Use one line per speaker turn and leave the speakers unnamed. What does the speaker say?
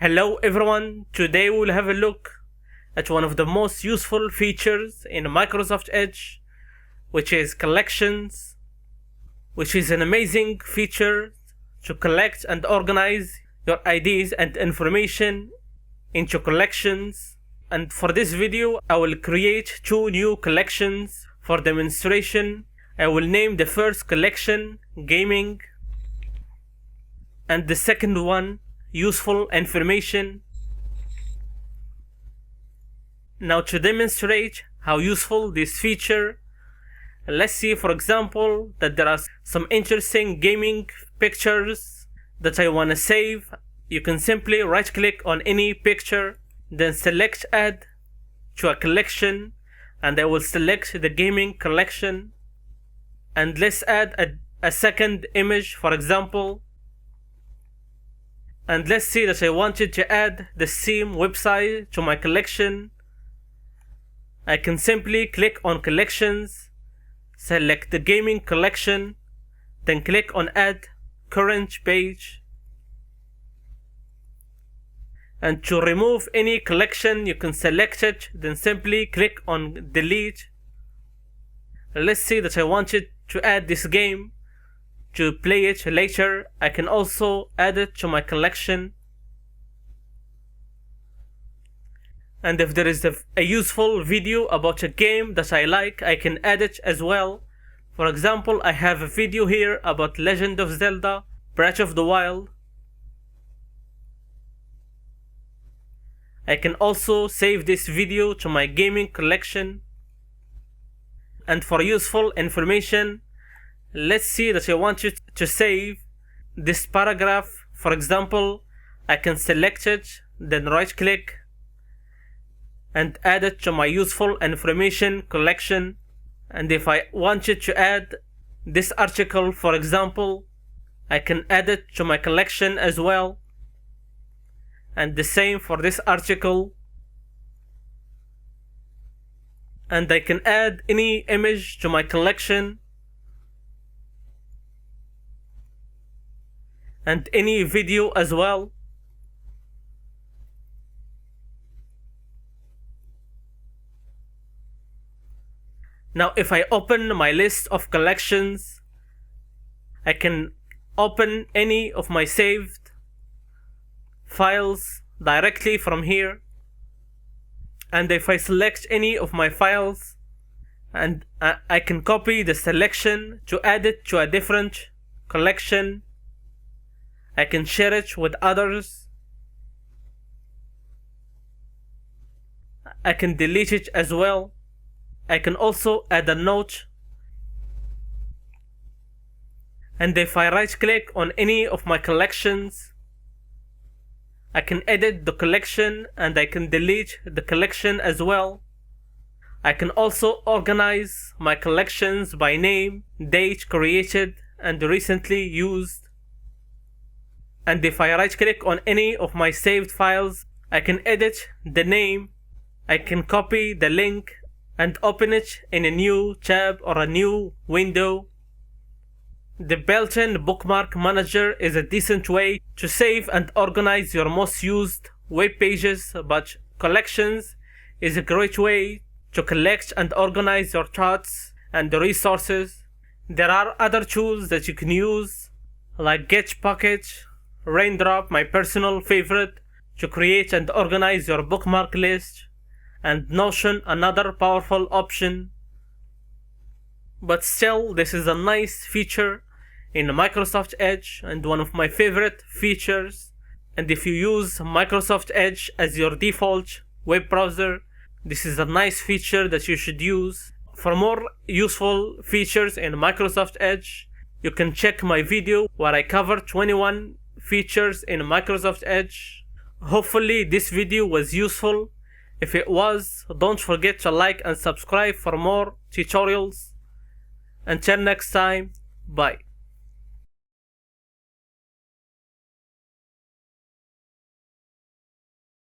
Hello everyone, today we'll have a look at one of the most useful features in Microsoft Edge, which is collections, which is an amazing feature to collect and organize your IDs and information into collections. And for this video, I will create two new collections for demonstration. I will name the first collection Gaming and the second one Useful Information. Now to demonstrate how useful this feature, let's see for example that there are some interesting gaming pictures that I want to save. You can simply right click on any picture, then select add to a collection, and I will select the gaming collection. And let's add a second image for example. And let's see that I wanted to add the Steam website to my collection. I can simply click on collections, select the gaming collection, then click on add current page. And to remove any collection, you can select it, then simply click on delete. Let's see that I wanted to add this game to play it later. I can also add it to my collection. And if there is a useful video about a game that I like, I can add it as well. For example, I have a video here about Legend of Zelda Breath of the Wild. I can also save this video to my gaming collection. And for useful information, let's see that I want you to save this paragraph. For example, I can select it, then right click and add it to my useful information collection. And if I wanted to add this article, for example, I can add it to my collection as well. And the same for this article. And I can add any image to my collection and any video as well. Now if I open my list of collections, I can open any of my saved files directly from here. And if I select any of my files, and I can copy the selection to add it to a different collection. I can share it with others. I can delete it as well. I can also add a note. And if I right click on any of my collections, I can edit the collection and I can delete the collection as well. I can also organize my collections by name, date created, and recently used. And if I right click on any of my saved files, I can edit the name, I can copy the link and open it in a new tab or a new window. The built-in bookmark manager is a decent way to save and organize your most used web pages, but collections is a great way to collect and organize your thoughts and resources. There are other tools that you can use like Getpocket, Raindrop, my personal favorite, to create and organize your bookmark list, and Notion, another powerful option. But still, this is a nice feature in Microsoft Edge and one of my favorite features. And if you use Microsoft Edge as your default web browser, this is a nice feature that you should use. For more useful features in Microsoft Edge, you can check my video where I cover 21 features in Microsoft Edge. Hopefully this video was useful. If it was, don't forget to like and subscribe for more tutorials. Until next time, bye.